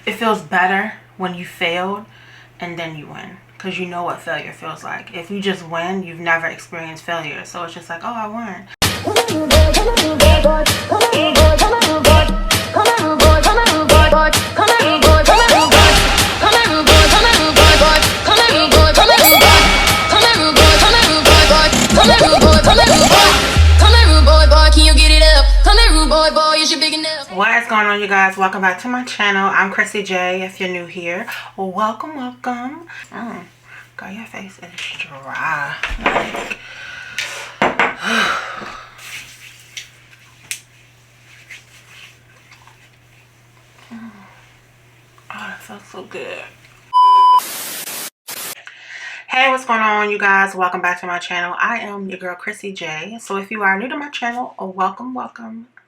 it feels better when you failed and then you win, because you know what failure feels like. If you just win, you've never experienced failure, so it's just like, oh, I won. What is going on, you guys? Welcome back to my channel. I'm Chrissy J. If you're new here, welcome. Girl, your face is dry. Like, oh, that feels so good. Hey, what's going on, you guys? Welcome back to my channel. I am your girl Chrissy J. So if you are new to my channel, welcome.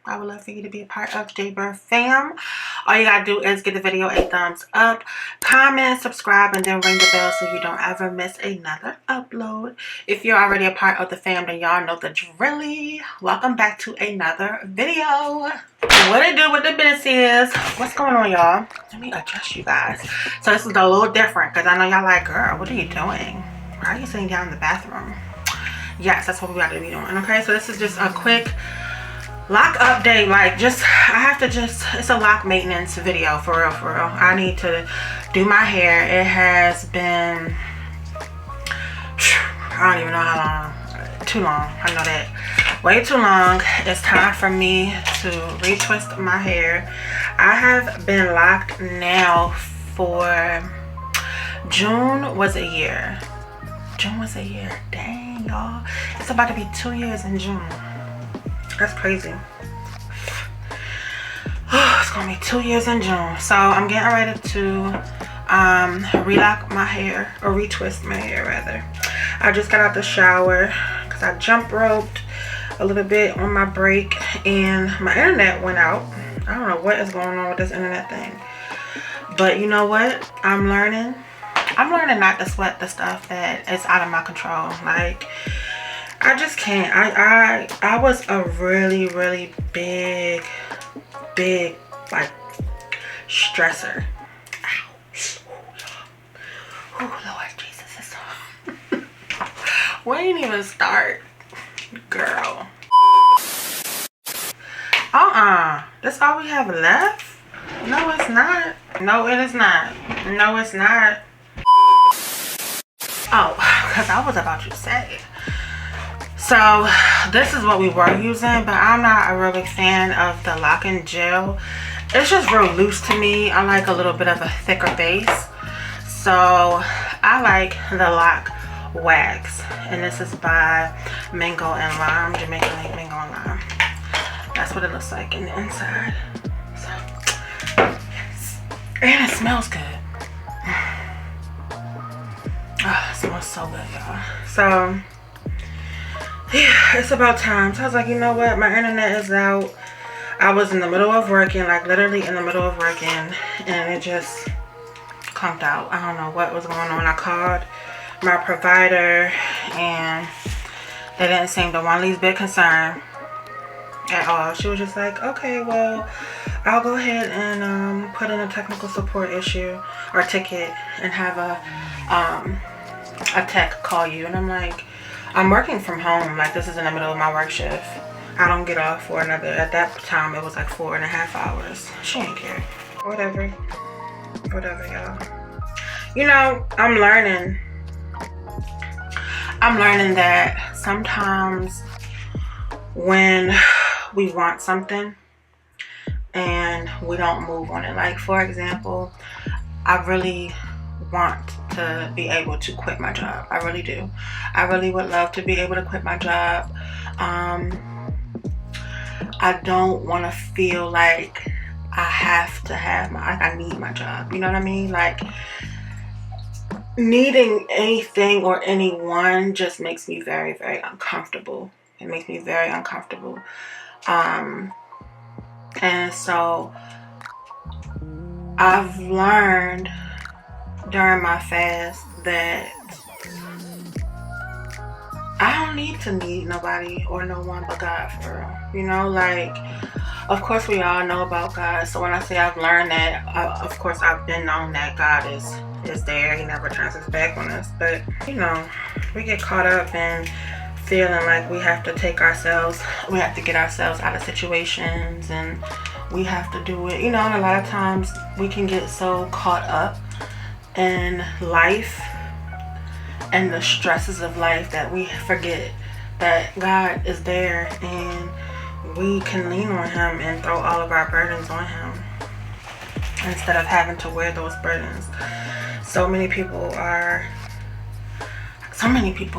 I would love for you to be a part of J-Bird fam. All you gotta do is give the video a thumbs up, comment, subscribe, and then ring the bell so you don't ever miss another upload. If you're already a part of the fam, then y'all know the drilly. Welcome back to another video. What it do with the business is, what's going on, y'all? Let me adjust you guys. So this is a little different because I know y'all like, girl, what are you doing? Why are you sitting down in the bathroom? Yes, that's what we got to be doing. Okay, so this is just a quick lock update. Like, just it's a lock maintenance video, for real. I need to do my hair. It has been, I don't even know how long. Too long. I know that. Way too long. It's time for me to retwist my hair. I have been locked now for June was a year. Dang, y'all. It's about to be 2 years in June. That's crazy. It's gonna be 2 years in June. So I'm getting ready to relock my hair, or retwist my hair rather. I just got out the shower because I jump roped a little bit on my break and my internet went out. I don't know what is going on with this internet thing, but you know what? I'm learning not to sweat the stuff that is out of my control. Like, I just can't. I was a really big like stressor. Oh Lord Jesus, we ain't even start, girl. That's all we have left? No, it's not. No, it is not. No, it's not. Oh, because I was about to say. So this is what we were using, but I'm not a real big fan of the lock-in gel. It's just real loose to me. I like a little bit of a thicker base. So I like the Lock wax, and this is by Mango and Lime, Jamaican Mango and Lime. That's what it looks like in the inside. So yes, and it smells good. Oh, it smells so good, y'all. So yeah, it's about time. So I was like, you know what, my internet is out. I was in the middle of working, like literally in the middle of working, and it just conked out. I don't know what was going on. I called my provider and they didn't seem to one least bit concerned at all. She was just like, okay, well, I'll go ahead and put in a technical support issue or ticket and have a tech call you. And I'm like, I'm working from home. Like, this is in the middle of my work shift. I don't get off for another, at that time it was like 4.5 hours. She ain't care. Whatever, y'all. You know, I'm learning that sometimes when we want something and we don't move on it, like for example, I really want to be able to quit my job. I really do. I really would love to be able to quit my job. I don't want to feel like I have to have I need my job. You know what I mean? Like, needing anything or anyone just makes me very uncomfortable. It makes me very uncomfortable. And so I've learned during my fast that I don't need to need nobody or no one but God, for real. You know, like, of course, we all know about God. So when I say I've learned that, of course, I've been known that God is there. He never turns his back on us. But, you know, we get caught up in feeling like we have to get ourselves out of situations, and we have to do it. You know, and a lot of times we can get so caught up in life and the stresses of life that we forget that God is there, and we can lean on him and throw all of our burdens on him instead of having to wear those burdens. So many people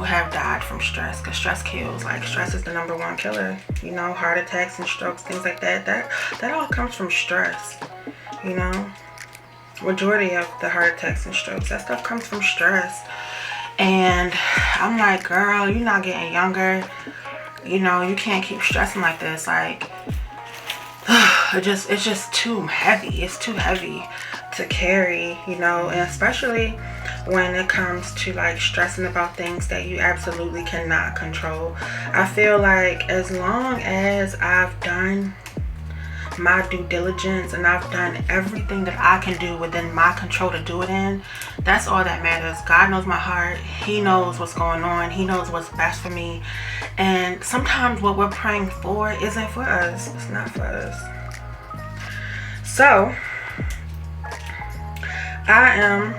have died from stress, because stress kills. Like, stress is the #1 killer. You know, heart attacks and strokes, things like that. That all comes from stress. You know, majority of the heart attacks and strokes, that stuff comes from stress. And I'm like, girl, you're not getting younger. You know, you can't keep stressing like this. Like, it's just too heavy. It's too heavy to carry, you know, and especially when it comes to like stressing about things that you absolutely cannot control. I feel like as long as I've done my due diligence and I've done everything that I can do within my control to do it in, that's all that matters. God knows my heart. He knows what's going on. He knows what's best for me. And sometimes what we're praying for isn't for us. It's not for us. So I am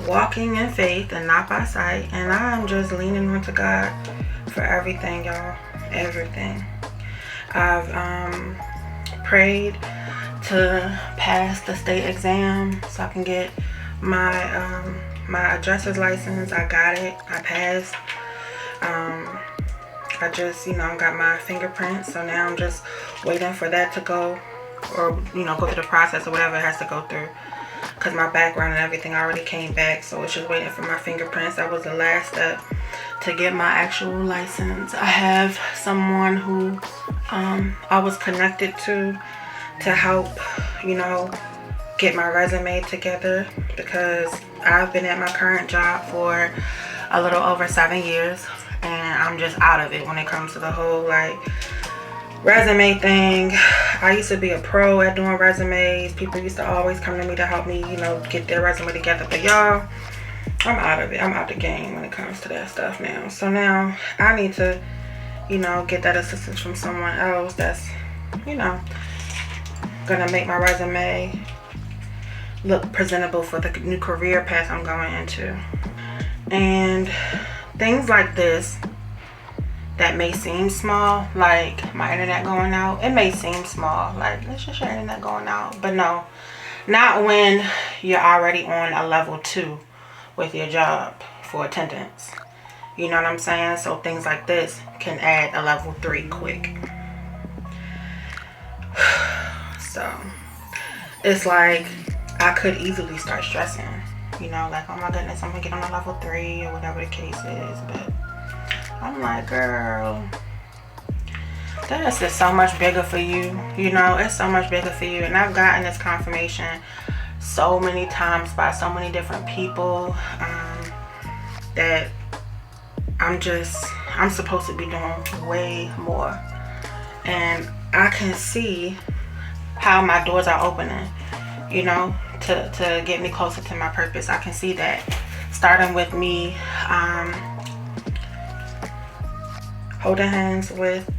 walking in faith and not by sight, and I'm just leaning onto God for everything, y'all. Everything. I've prayed to pass the state exam so I can get my my adjuster's license. I got it. I passed. I just, you know, got my fingerprints, so now I'm just waiting for that to go, or, you know, go through the process or whatever it has to go through, because my background and everything already came back. So it's just waiting for my fingerprints. That was the last step to get my actual license. I have someone who I was connected to help, you know, get my resume together, because I've been at my current job for a little over 7 years, and I'm just out of it when it comes to the whole like resume thing. I used to be a pro at doing resumes. People used to always come to me to help me, you know, get their resume together. But y'all, I'm out of it. I'm out the game when it comes to that stuff now. So now I need to, you know, get that assistance from someone else that's, you know, gonna make my resume look presentable for the new career path I'm going into. And things like this that may seem small, like my internet going out, it may seem small, like, it's just your internet going out. But no, not when you're already on a level 2 with your job for attendance. You know what I'm saying? So things like this can add a level 3 quick. So it's like I could easily start stressing, you know, like, oh my goodness, I'm gonna get on a level 3 or whatever the case is. But I'm like, girl, this is so much bigger for you. You know, it's so much bigger for you. And I've gotten this confirmation so many times by so many different people that I'm supposed to be doing way more. And I can see how my doors are opening, you know, to get me closer to my purpose. I can see that, starting with me holding hands with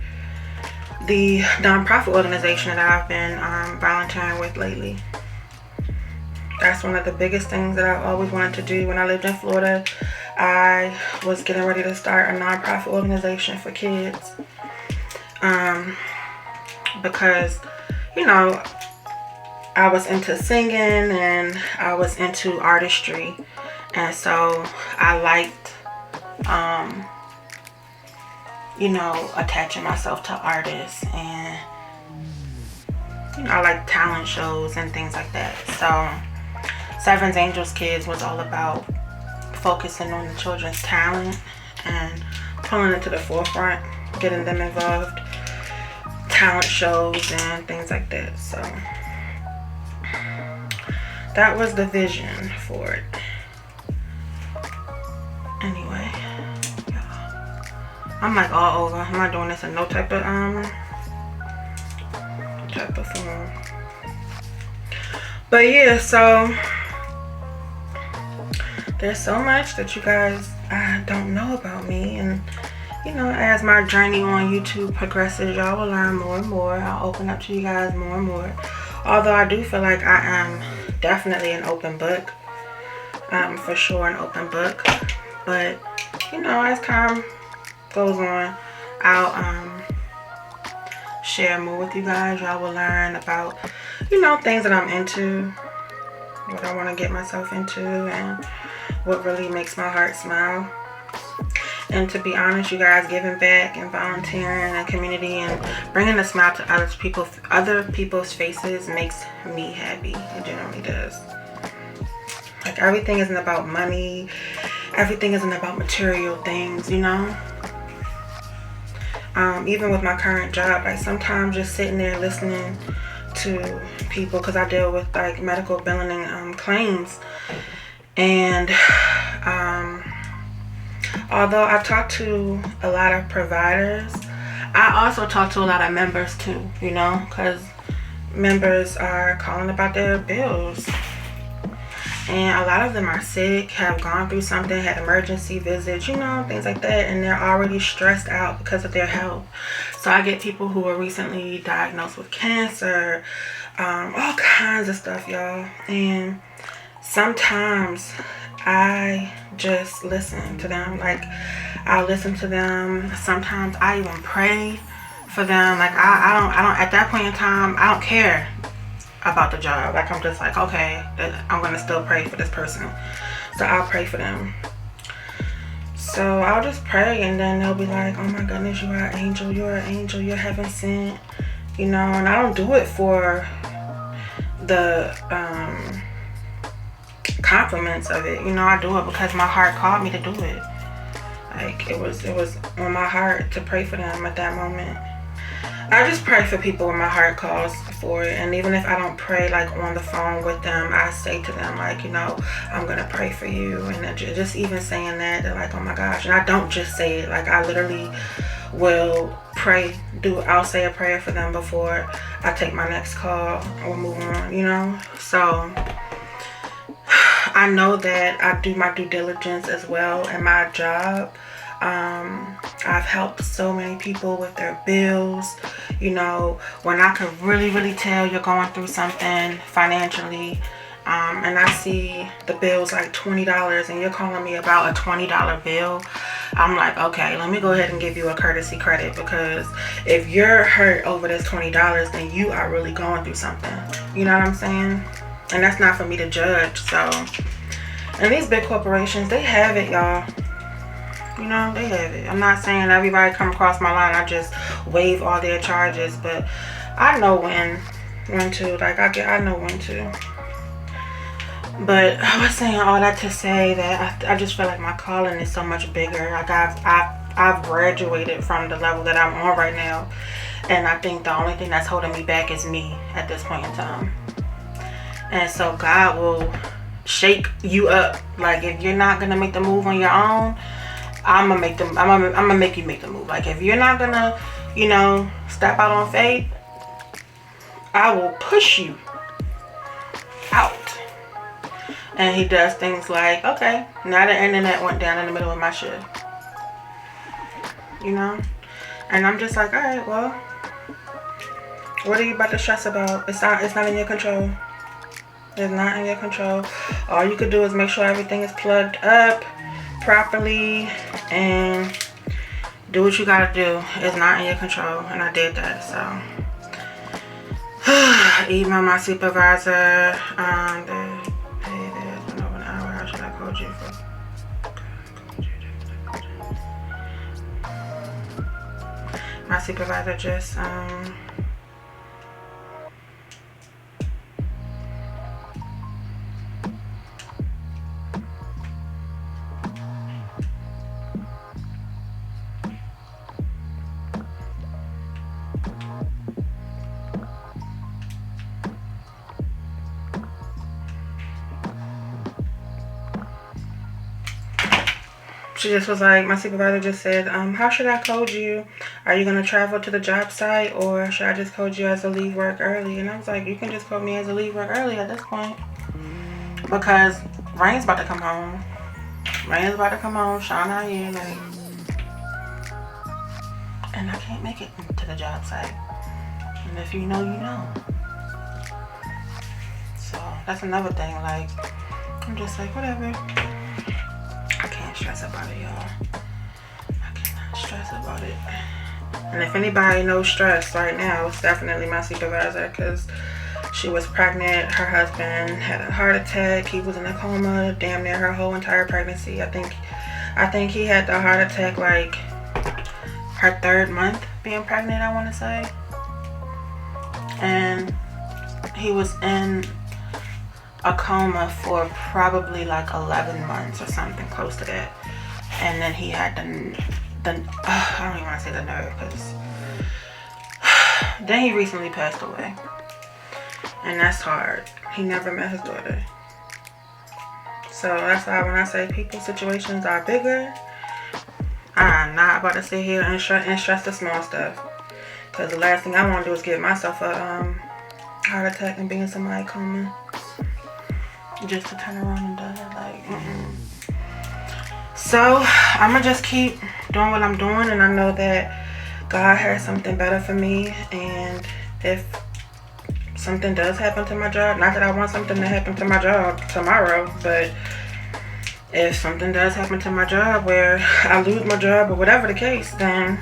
the nonprofit organization that I've been volunteering with lately. That's one of the biggest things that I've always wanted to do. When I lived in Florida, I was getting ready to start a nonprofit organization for kids, because, you know, I was into singing and I was into artistry, and so I liked you know, attaching myself to artists, and, you know, I like talent shows and things like that. So Seven's Angels Kids was all about focusing on the children's talent and pulling it to the forefront, getting them involved, talent shows and things like that. So that was the vision for it. Anyway, I'm like all over. I'm not doing this in no type of platform. But yeah, so there's so much that you guys don't know about me, and you know, as my journey on YouTube progresses, y'all will learn more and more. I'll open up to you guys more and more. Although I do feel like I am definitely an open book, for sure an open book. But you know, as time goes on, I'll share more with you guys. Y'all will learn about, you know, things that I'm into, what I want to get myself into, and what really makes my heart smile. And to be honest, you guys, giving back and volunteering and community and bringing a smile to other people's faces makes me happy. It generally does. Like, everything isn't about money. Everything isn't about material things, you know. Even with my current job, like sometimes just sitting there listening to people, because I deal with like medical billing and claims, and although I've talked to a lot of providers, I also talk to a lot of members too, you know, because members are calling about their bills. And a lot of them are sick, have gone through something, had emergency visits, you know, things like that. And they're already stressed out because of their health. So I get people who are recently diagnosed with cancer, all kinds of stuff, y'all. And sometimes I just listen to them. Like, I'll listen to them. Sometimes I even pray for them. Like, I don't, at that point in time, I don't care about the job. Like, I'm just like, okay, I'm gonna still pray for this person, so I'll pray for them. So I'll just pray, and then they'll be like, oh my goodness, you are an angel, you're an angel, you're heaven sent, you know. And I don't do it for the compliments of it, you know. I do it because my heart called me to do it. Like, it was on my heart to pray for them at that moment. I just pray for people when my heart calls for it. And even if I don't pray like on the phone with them, I say to them, like, you know, I'm gonna pray for you. And just even saying that, they're like, oh my gosh. And I don't just say it, like, I literally will pray. I'll say a prayer for them before I take my next call or move on, you know. So I know that I do my due diligence as well in my job. I've helped so many people with their bills, you know, when I could really tell you're going through something financially, and I see the bill's like $20 and you're calling me about a $20 bill. I'm like, okay, let me go ahead and give you a courtesy credit, because if you're hurt over this $20, then you are really going through something, you know what I'm saying? And that's not for me to judge. So, and these big corporations, they have it, y'all. You know, they have it. I'm not saying everybody come across my line, I just waive all their charges, but I know when to. Like, I know when to. But I was saying all that to say that I just feel like my calling is so much bigger. Like, I've graduated from the level that I'm on right now, and I think the only thing that's holding me back is me at this point in time. And so God will shake you up. Like, if you're not gonna make the move on your own, I'm gonna make you make the move. Like, if you're not gonna, you know, step out on faith, I will push you out. And he does things like, okay, now the internet went down in the middle of my shift, you know. And I'm just like, all right, well, what are you about to stress about? It's not in your control. It's not in your control. All you could do is make sure everything is plugged up properly and do what you gotta do. It's not in your control, and I did that. So even my supervisor, the pay this went over an hour. How should I code you for? My supervisor just she just was like, my supervisor just said, how should I code you? Are you going to travel to the job site, or should I just code you as a leave work early? And I was like, you can just code me as a leave work early at this point. Because Rain's about to come home. Rain's about to come home. Sean out here, like, and I can't make it to the job site. And if you know, you know. So that's another thing. Like, I'm just like, whatever. I can't stress about it, y'all. I cannot stress about it. And if anybody knows stress right now, it's definitely my supervisor, because she was pregnant. Her husband had a heart attack. He was in a coma damn near her whole entire pregnancy. I think he had the heart attack like her 3rd month being pregnant, I want to say. And he was in a coma for probably like 11 months or something close to that. And then he had I don't even want to say the nerve, because then he recently passed away. And that's hard. He never met his daughter. So that's why when I say people's situations are bigger, I'm not about to sit here and stress the small stuff. Because the last thing I want to do is give myself a heart attack and be in somebody's coma. Just to turn around and die. Like, So I'm going to just keep doing what I'm doing. And I know that God has something better for me. And if something does happen to my job, not that I want something to happen to my job tomorrow, but if something does happen to my job where I lose my job or whatever the case, then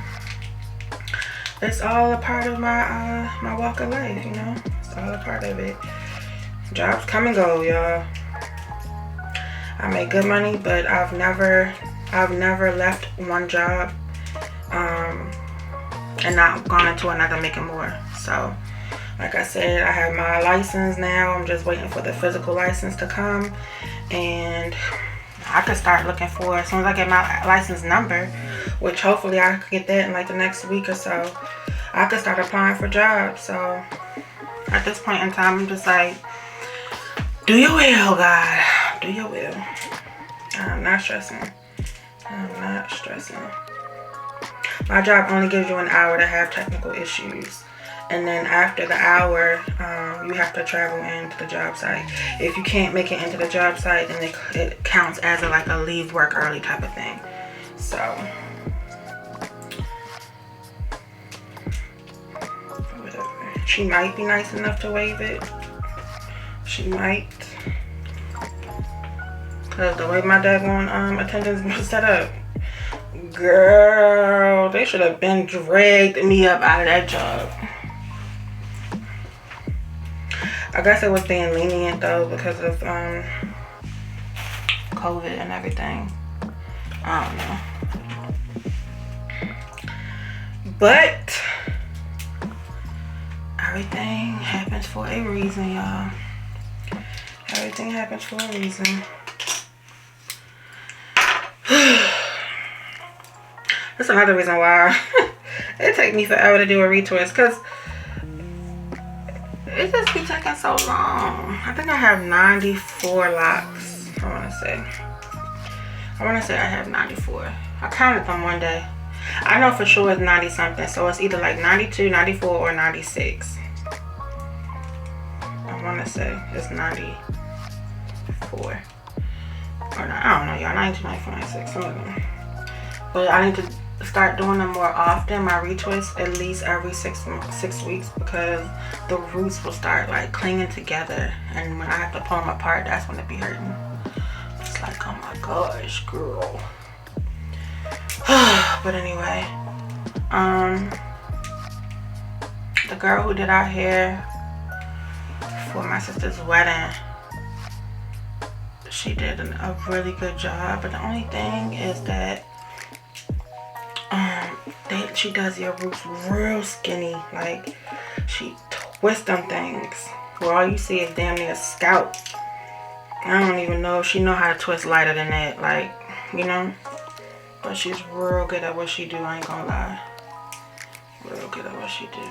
it's all a part of my my walk of life, you know. It's all a part of it. Jobs come and go, y'all. I make good money, but I've never left one job and not gone into another making more. So like I said, I have my license now. I'm just waiting for the physical license to come, and I could start looking for, as soon as I get my license number, which hopefully I could get that in like the next week or so, I could start applying for jobs. So at this point in time, I'm just like, do your will, God. Do your will. I'm not stressing. I'm not stressing. My job only gives you an hour to have technical issues. And then after the hour, you have to travel into the job site. If you can't make it into the job site, then it counts as like a leave work early type of thing. So, whatever. She might be nice enough to waive it. She might. Because the way my daggone attendance was set up, girl, they should have been dragged me up out of that job. I guess it was being lenient though because of COVID and everything. I don't know. But everything happens for a reason, y'all. Everything happens for a reason. That's another reason why it take me forever to do a retwist, because it just be taking so long. I think I have 94 locks. I want to say I have 94. I counted them one day. I know for sure it's 90 something, so it's either like 92, 94, or 96. I want to say it's 94. Or not, I don't know, y'all. 92, 94, 96, some of them. But I need to start doing them more often, my retwists, at least every six weeks, because the roots will start like clinging together, and when I have to pull them apart, that's when it be hurting. It's like, oh my gosh, girl. But anyway, the girl who did our hair for my sister's wedding, she did a really good job, but the only thing is that she does your roots real skinny. Like, she twists them things where all you see is damn near scalp. I don't even know if she know how to twist lighter than that, like, you know. But she's real good at what she do, I ain't gonna lie. Real good at what she do.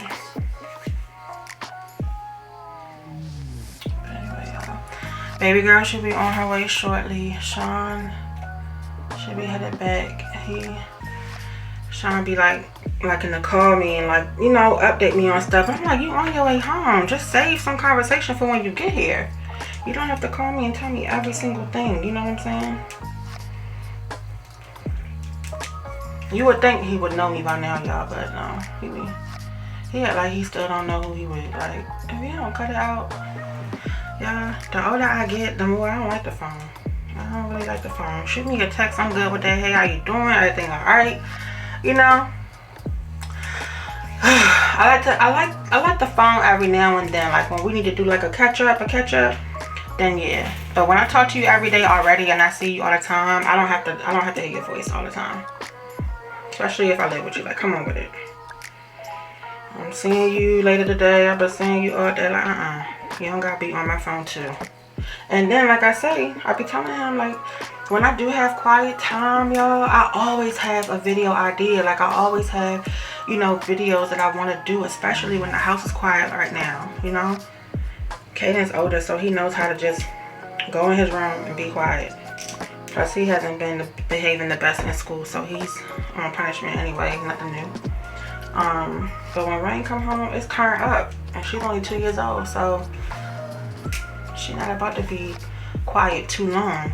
But anyway, y'all, baby girl should be on her way shortly. Sean should be headed back. He trying to be like in the call me and like, you know, update me on stuff. I'm like, you on your way home. Just save some conversation for when you get here. You don't have to call me and tell me every single thing. You know what I'm saying? You would think he would know me by now, y'all, but no. He act like he still don't know who he would. Like, if you don't cut it out, y'all, the older I get, the more I don't like the phone. I don't really like the phone. Shoot me a text. I'm good with that. Hey, how you doing? Everything all right? You know. I like the phone every now and then. Like when we need to do like a catch up, then yeah. But when I talk to you every day already and I see you all the time, I don't have to hear your voice all the time. Especially if I live with you. Like, come on with it. I'm seeing you later today. I've been seeing you all day. Like, you don't gotta be on my phone too. And then, like I say, I be telling him, like, when I do have quiet time, y'all, I always have a video idea. Like, I always have, you know, videos that I want to do, especially when the house is quiet right now, you know. Caden's older, so he knows how to just go in his room and be quiet. Plus, he hasn't been behaving the best in school, so he's on punishment anyway. Nothing new. But when Rain come home, it's turned up, and she's only 2 years old, so she's not about to be quiet too long.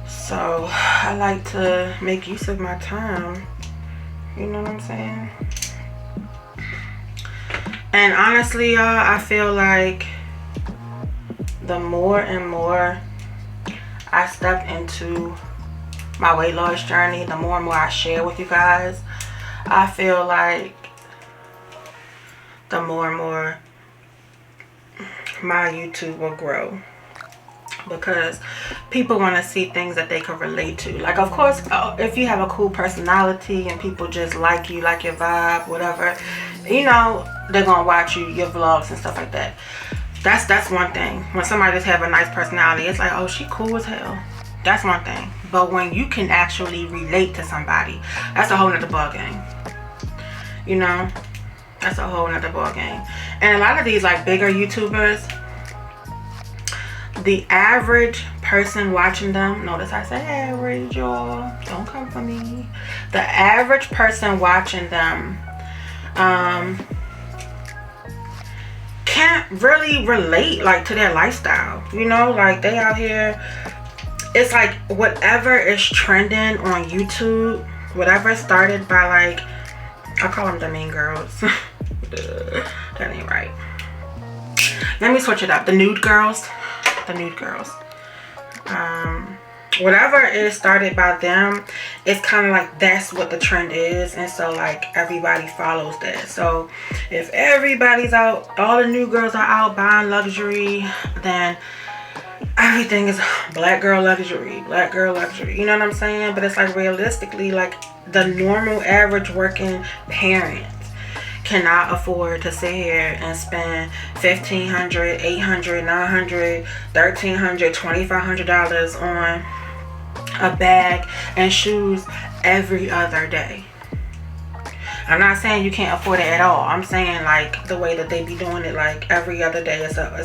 So I like to make use of my time. You know what I'm saying? And honestly, y'all, I feel like the more and more I step into my weight loss journey, the more and more I share with you guys, I feel like the more and more my YouTube will grow, because people want to see things that they can relate to. Like, of course, if you have a cool personality and people just like you, like your vibe, whatever, you know, they're gonna watch your vlogs and stuff like that. That's one thing. When somebody just have a nice personality, it's like, oh, she cool as hell. That's one thing. But when you can actually relate to somebody, that's a whole nother ball game. You know, that's a whole nother ball game. And a lot of these like bigger YouTubers, the average person watching them, notice I say average, y'all, don't come for me. The average person watching them can't really relate like to their lifestyle. You know, like they out here, it's like whatever is trending on YouTube, whatever started by, like, I call them the mean girls. That ain't right. Let me switch it up. The nude girls. Whatever is started by them, it's kind of like that's what the trend is, and so like everybody follows that. So if everybody's out, all the new girls are out buying luxury, then everything is black girl luxury, you know what I'm saying? But it's like realistically, like the normal average working parent cannot afford to sit here and spend $1,500, $800, $900, $1,300, $2,500 on a bag and shoes every other day. I'm not saying you can't afford it at all. I'm saying like the way that they be doing it, like every other day, it's a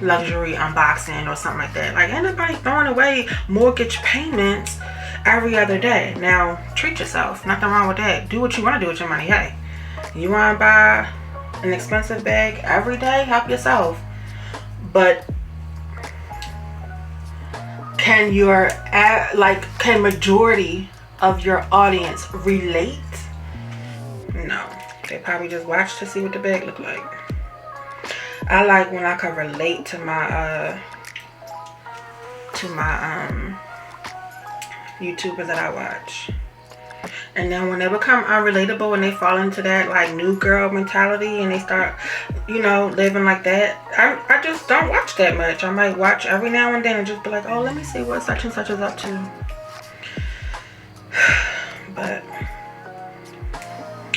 luxury unboxing or something like that. Like, ain't nobody throwing away mortgage payments every other day. Now, treat yourself. Nothing wrong with that. Do what you want to do with your money. Hey, you want to buy an expensive bag every day? Help yourself. But can majority of your audience relate? No. They probably just watch to see what the bag look like. I like when I can relate to my YouTubers that I watch. And then when they become unrelatable and they fall into that like new girl mentality and they start, you know, living like that, I just don't watch that much. I might watch every now and then and just be like, oh, let me see what such and such is up to. But,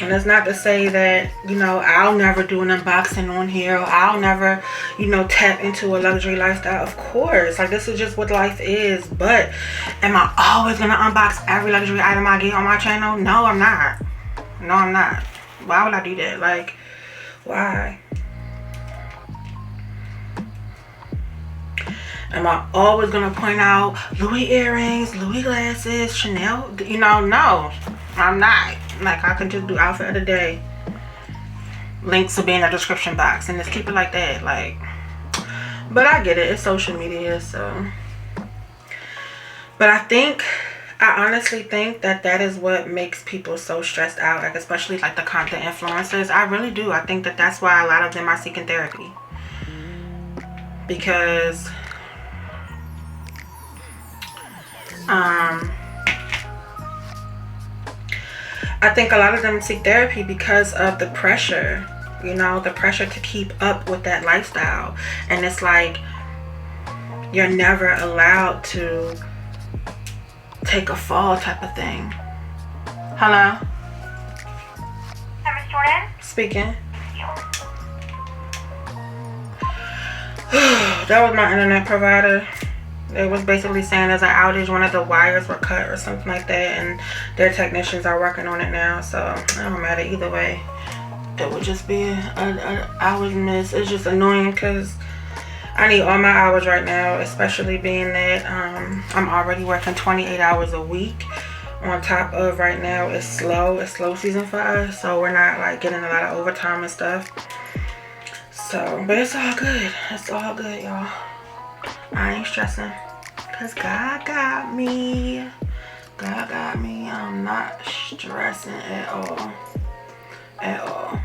and that's not to say that, you know, I'll never do an unboxing on here, or I'll never, you know, tap into a luxury lifestyle. Of course, like this is just what life is. But am I always gonna unbox every luxury item I get on my channel? No, I'm not. No, I'm not. Why would I do that? Like, why? Am I always gonna point out Louis earrings, Louis glasses, Chanel? You know, no, I'm not. Like, I can just do outfit of the day. Links will be in the description box, and just keep it like that. Like, but I get it. It's social media, so. But I honestly think that is what makes people so stressed out. Like, especially like the content influencers. I really do. I think that's why a lot of them are seeking therapy, because I think a lot of them seek therapy because of the pressure, you know, the pressure to keep up with that lifestyle. And it's like, you're never allowed to take a fall type of thing. Hello? Hi, Miss Jordan? Speaking. That was my internet provider. It was basically saying there's an outage. One of the wires were cut or something like that, and their technicians are working on it now. So it don't matter either way. It would just be an hour's miss. It's just annoying because I need all my hours right now, especially being that I'm already working 28 hours a week. On top of right now, it's slow season for us, so we're not like getting a lot of overtime and stuff. So, but it's all good. It's all good, y'all. I ain't stressing, because God got me. God got me. I'm not stressing at all. At all.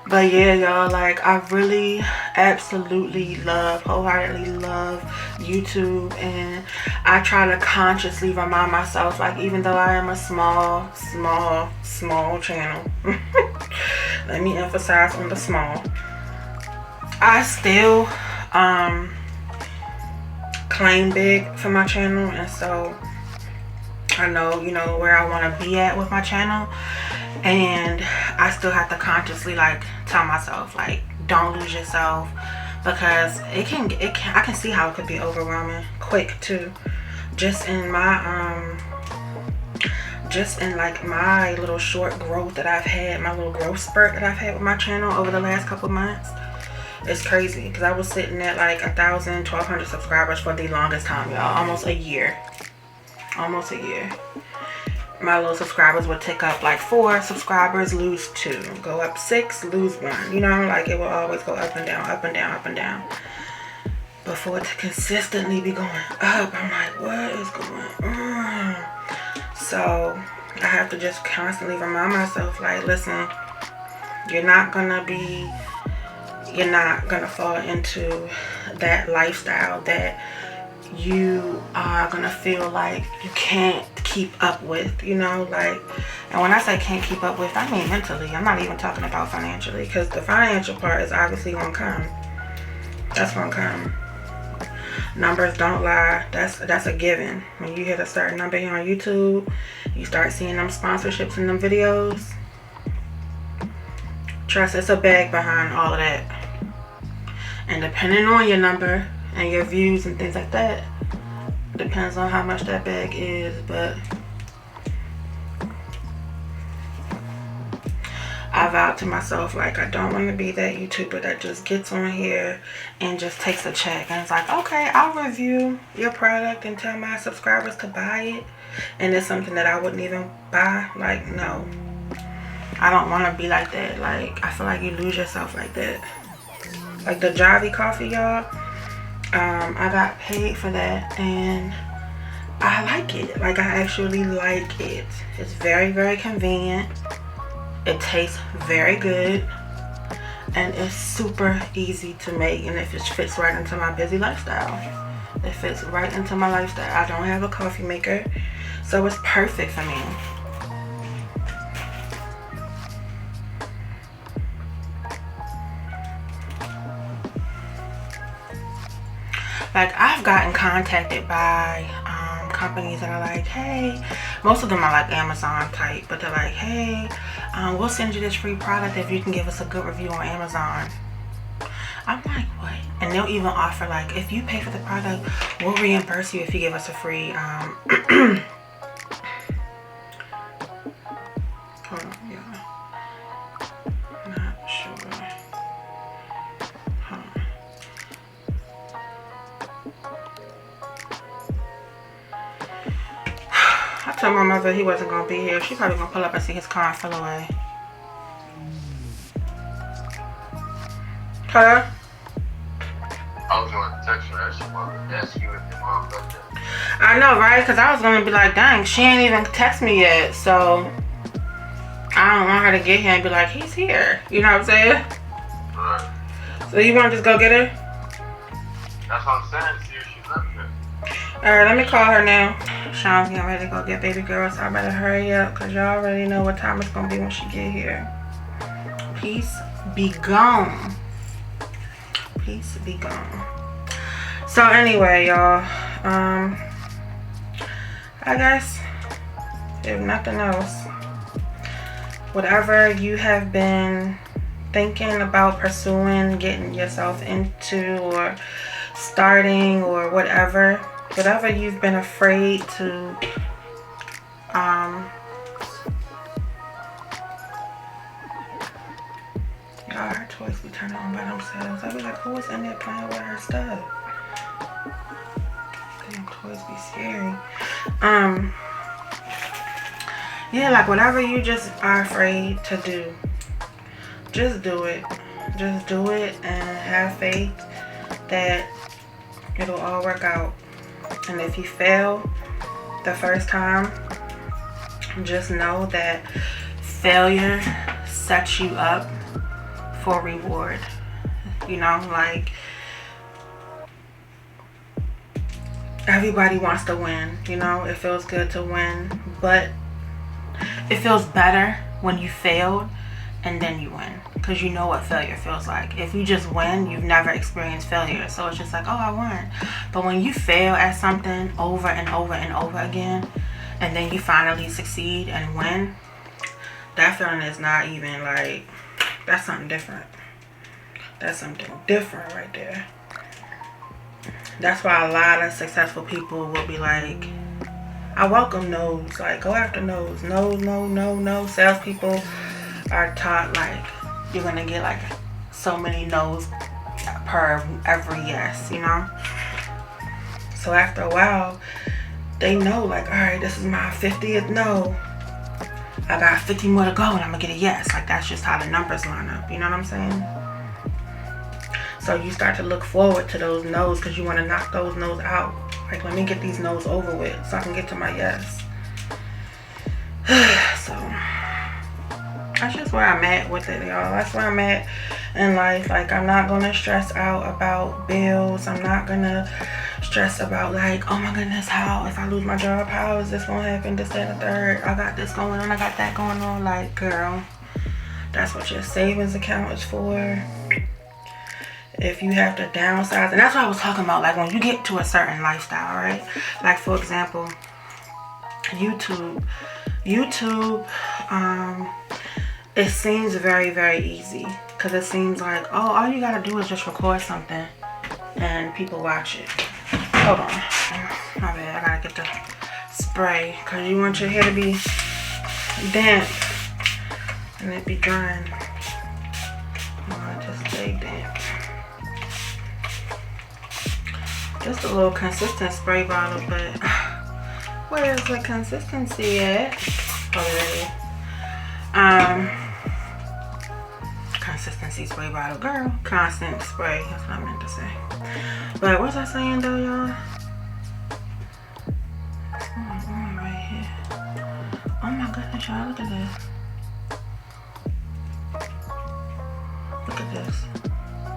But yeah, y'all, like, I really absolutely wholeheartedly love YouTube. And I try to consciously remind myself, like, even though I am a small channel. Let me emphasize on the small. I still claim big for my channel, and so I know, you know, where I want to be at with my channel, and I still have to consciously like tell myself, like, don't lose yourself, because I can see how it could be overwhelming quick too. Just in like my little short growth that I've had, my little growth spurt that I've had with my channel over the last couple months. It's crazy, because I was sitting at like 1,000, 1,200 subscribers for the longest time, y'all. Almost a year. My little subscribers would tick up like 4 subscribers, lose 2, go up 6, lose 1. You know, like, it will always go up and down, up and down, up and down. But for it to consistently be going up, I'm like, what is going on? So I have to just constantly remind myself, like, listen, you're not gonna fall into that lifestyle that you are gonna feel like you can't keep up with, you know, like. And when I say can't keep up with, I mean mentally. I'm not even talking about financially, because the financial part is obviously gonna come. That's gonna come. Numbers don't lie. That's a given. When you hit a certain number here on YouTube, you start seeing them sponsorships in them videos. Trust, it's a bag behind all of that. And depending on your number and your views and things like that, depends on how much that bag is. But I vowed to myself, like, I don't want to be that YouTuber that just gets on here and just takes a check and it's like, okay, I'll review your product and tell my subscribers to buy it, and it's something that I wouldn't even buy. Like, no, I don't want to be like that. Like, I feel like you lose yourself like that. Like the Javi coffee, y'all, I got paid for that, and I like it. Like, I actually like it. It's very, very convenient. It tastes very good, and it's super easy to make, and it fits right into my busy lifestyle. It fits right into my lifestyle. I don't have a coffee maker, so it's perfect for me. Like, I've gotten contacted by companies that are like, hey, most of them are like Amazon type, but they're like, hey, we'll send you this free product if you can give us a good review on Amazon. I'm like, what? And they'll even offer, like, if you pay for the product, we'll reimburse you if you give us a free hold on, yeah, not sure. told my mother he wasn't gonna be here. She probably gonna pull up and see his car and fell away. Huh? I was going to text her. She wanted to ask you if your mom left there. I know, right? Because I was gonna be like, dang, she ain't even text me yet. So I don't want her to get here and be like, he's here. You know what I'm saying? Right. So you want to just go get her? That's what I'm saying. See if she left there. Alright, let me call her now. Sean's getting ready to go get baby girl, so I better hurry up because y'all already know what time it's gonna be when she get here. Peace be gone. Peace be gone. So anyway, y'all, I guess if nothing else, whatever you have been thinking about pursuing, getting yourself into, or starting, or whatever you've been afraid to y'all, her toys be turning on by themselves. I be like, who is in there playing with her stuff? Damn, toys be scary. Yeah, like whatever you just are afraid to do, just do it. Just do it and have faith that it'll all work out. And if you fail the first time, just know that failure sets you up for reward. You know, like everybody wants to win, you know, it feels good to win, but it feels better when you failed and then you win, because you know what failure feels like. If you just win, you've never experienced failure, so it's just like, oh, I won. But when you fail at something over and over and over again, and then you finally succeed and win, that feeling is not even like, that's something different. That's something different right there. That's why a lot of successful people will be like, I welcome no's. Like, go after no's. No, no, no, no. Salespeople are taught like you're gonna get like so many no's per every yes, you know? So after a while, they know like, all right, this is my 50th no. I got 50 more to go and I'm gonna get a yes. Like, that's just how the numbers line up. You know what I'm saying? So you start to look forward to those no's because you want to knock those no's out. Like, let me get these no's over with so I can get to my yes. So that's just where I'm at with it, y'all. That's where I'm at in life. Like, I'm not gonna stress out about bills. I'm not gonna stress about like, oh my goodness, how if I lose my job, how is this gonna happen, this, that, and the third. I got this going on, I got that going on. Like, girl, that's what your savings account is for. If you have to downsize, and that's what I was talking about, like when you get to a certain lifestyle, right? Like, for example, YouTube, it seems very, very easy because it seems like, oh, all you gotta do is just record something and people watch it. Hold on, my bad, I gotta get the spray because you want your hair to be damp and it be drying. I want it to stay damp. Just a little consistent spray bottle, but where's the consistency at? Oh, consistency spray bottle, girl. Constant spray. That's what I meant to say. But what's I saying though, y'all? What's going on right here? Oh my goodness, y'all! Look at this. Look at this.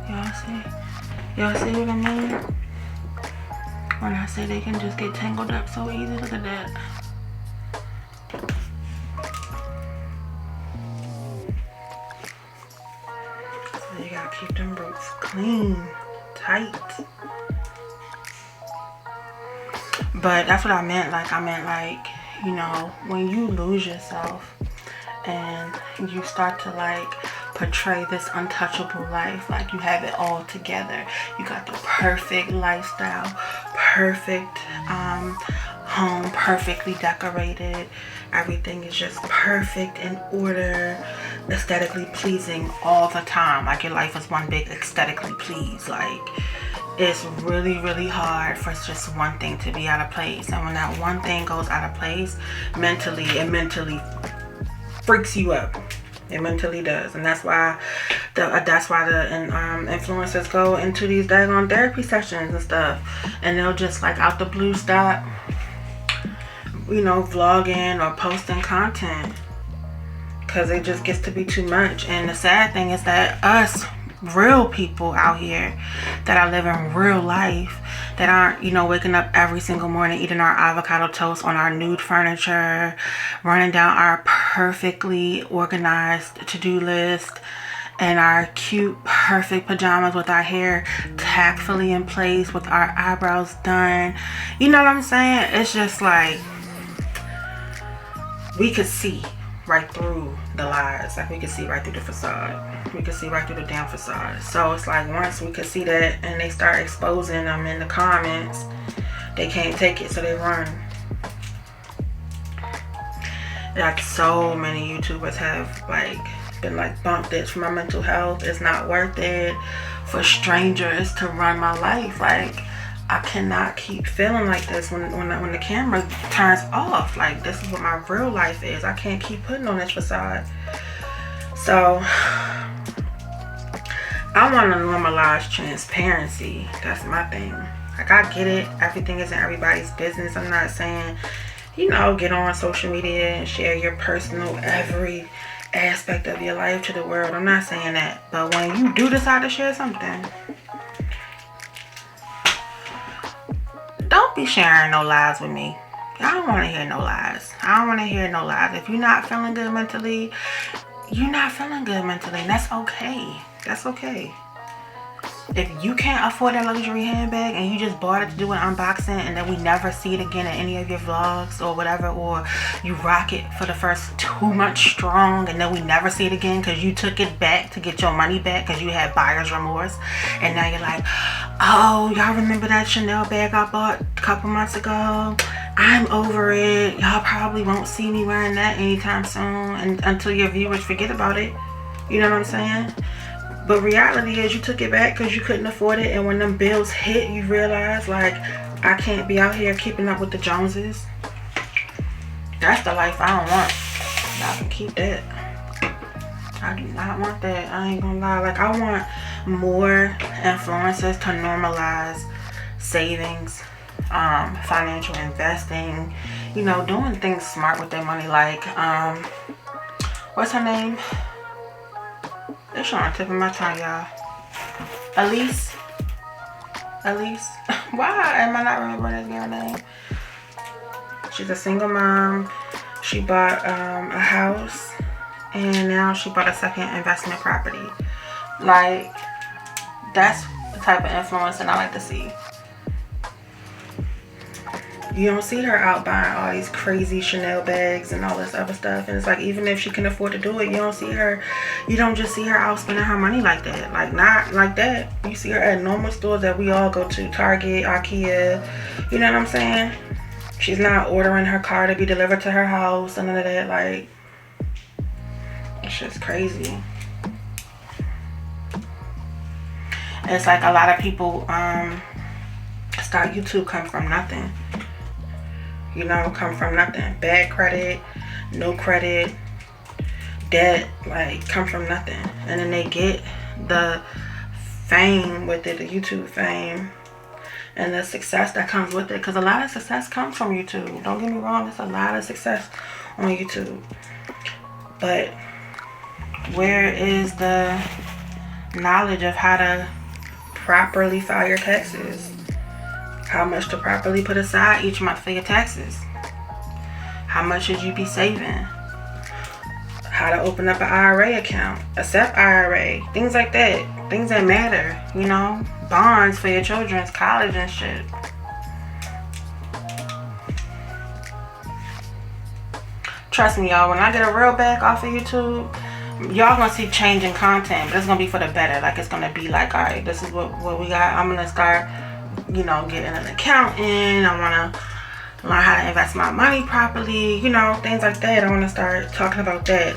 Y'all see? Y'all see what I mean? When I say they can just get tangled up so easy, look at that. So you gotta keep them roots clean, tight. But that's what I meant. Like, you know, when you lose yourself and you start to like portray this untouchable life, like you have it all together, you got the perfect lifestyle, perfect home, perfectly decorated, everything is just perfect, in order, aesthetically pleasing all the time. Like, your life is one big aesthetically please. Like, it's really, really hard for just one thing to be out of place. And when that one thing goes out of place, mentally, it mentally freaks you up. It mentally does. And that's why the influencers go into these daggone therapy sessions and stuff, and they'll just like out the blue stop, you know, vlogging or posting content because it just gets to be too much. And the sad thing is that us real people out here that are living real life, that aren't, you know, waking up every single morning eating our avocado toast on our nude furniture, running down our perfectly organized to-do list and our cute perfect pajamas with our hair tactfully in place, with our eyebrows done, you know what I'm saying? It's just like we could see right through the lies. Like we could see right through the facade. We could see right through the damn facade. So it's like once we could see that and they start exposing them in the comments, they can't take it, so they run. Like so many YouTubers have like been like, bump this for my mental health. It's not worth it for strangers to run my life. Like I cannot keep feeling like this when the camera turns off. Like this is what my real life is. I can't keep putting on this facade. So I want to normalize transparency. That's my thing. Like I get it. Everything isn't everybody's business. I'm not saying, you know, get on social media and share your personal every aspect of your life to the world. I'm not saying that. But when you do decide to share something, don't be sharing no lies with me. I don't want to hear no lies. I don't want to hear no lies. If you're not feeling good mentally, you're not feeling good mentally. And that's okay. That's okay. If you can't afford a luxury handbag and you just bought it to do an unboxing and then we never see it again in any of your vlogs or whatever, or you rock it for the first 2 months strong and then we never see it again because you took it back to get your money back because you had buyer's remorse, and now you're like, oh, y'all remember that Chanel bag I bought a couple months ago? I'm over it. Y'all probably won't see me wearing that anytime soon, and until your viewers forget about it. You know what I'm saying? But reality is you took it back because you couldn't afford it, and when them bills hit, you realize, like, I can't be out here keeping up with the Joneses. That's the life I don't want. Y'all can keep that. I do not want that. I ain't gonna lie. Like, I want more influencers to normalize savings, financial investing, you know, doing things smart with their money. Like, what's her name? It's on the tip of my tongue, y'all. Elise. Why am I not remembering this girl name? She's a single mom. She bought a house, and now she bought a second investment property. Like, that's the type of influence that I like to see. You don't see her out buying all these crazy Chanel bags and all this other stuff. And it's like, even if she can afford to do it, you don't just see her out spending her money like that. Like, not like that. You see her at normal stores that we all go to, Target, IKEA. You know what I'm saying? She's not ordering her car to be delivered to her house and none of that. Like, it's just crazy. It's like a lot of people start YouTube come from nothing. You know, come from nothing. Bad credit, no credit, debt, like come from nothing. And then they get the fame with it, the YouTube fame, and the success that comes with it. Because a lot of success comes from YouTube. Don't get me wrong, there's a lot of success on YouTube. But where is the knowledge of how to properly file your taxes? How much to properly put aside each month for your taxes? How much should you be saving? How to open up an IRA account, a SEP IRA, things like that. Things that matter, you know? Bonds for your children's college and shit. Trust me, y'all, when I get a real bag off of YouTube, y'all gonna see changing content, but it's gonna be for the better. Like, it's gonna be like, all right, this is what we got. I'm gonna start, you know, getting an accountant. I want to learn how to invest my money properly, you know, things like that. I want to start talking about that.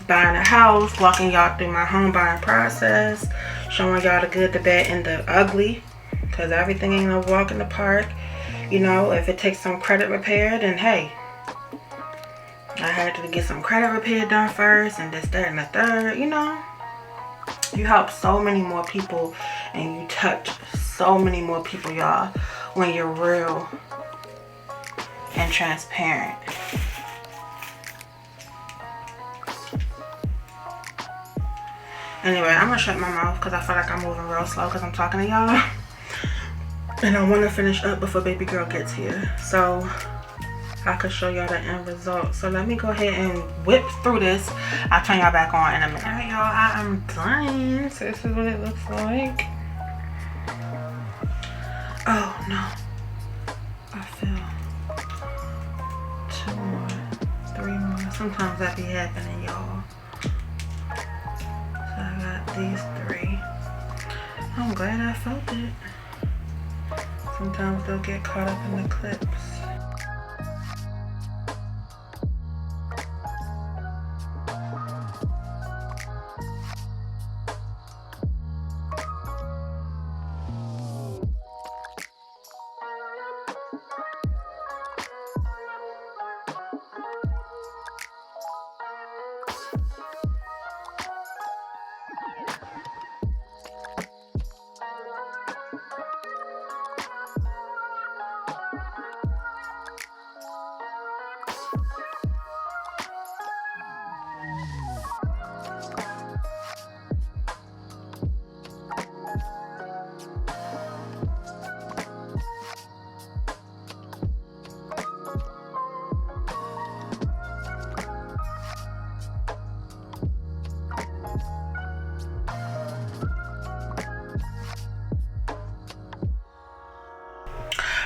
buying a house, walking y'all through my home buying process, showing y'all the good, the bad, and the ugly, because everything ain't no walk in the park. You know, if it takes some credit repair, then hey, I had to get some credit repair done first, and this, that, and the third. You know, you help so many more people, and you touch so many more people, y'all, when you're real and transparent. Anyway, I'm gonna shut my mouth because I feel like I'm moving real slow because I'm talking to y'all. And I want to finish up before baby girl gets here, so I could show y'all the end result. So let me go ahead and whip through this. I'll turn y'all back on in a minute. Alright, y'all, I am done. So this is what it looks like. Oh no, I feel 2 more, 3 more. Sometimes that be happening, y'all. So I got these 3. I'm glad I felt it. Sometimes they'll get caught up in the clips.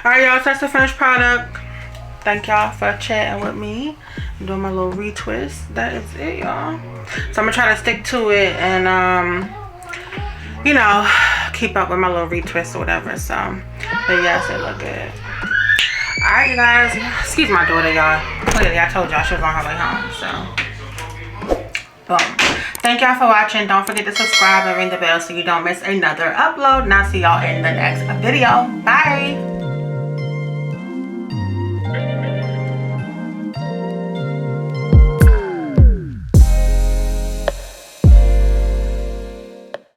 Alright, y'all, so that's the finished product. Thank y'all for chatting with me. I'm doing my little retwist. That is it, y'all. So I'm gonna try to stick to it and you know, keep up with my little retwist or whatever. So, but yes, it look good. Alright, you guys. Excuse my daughter, y'all. Clearly, I told y'all she was on her way home. So, boom. Thank y'all for watching. Don't forget to subscribe and ring the bell so you don't miss another upload. And I'll see y'all in the next video. Bye.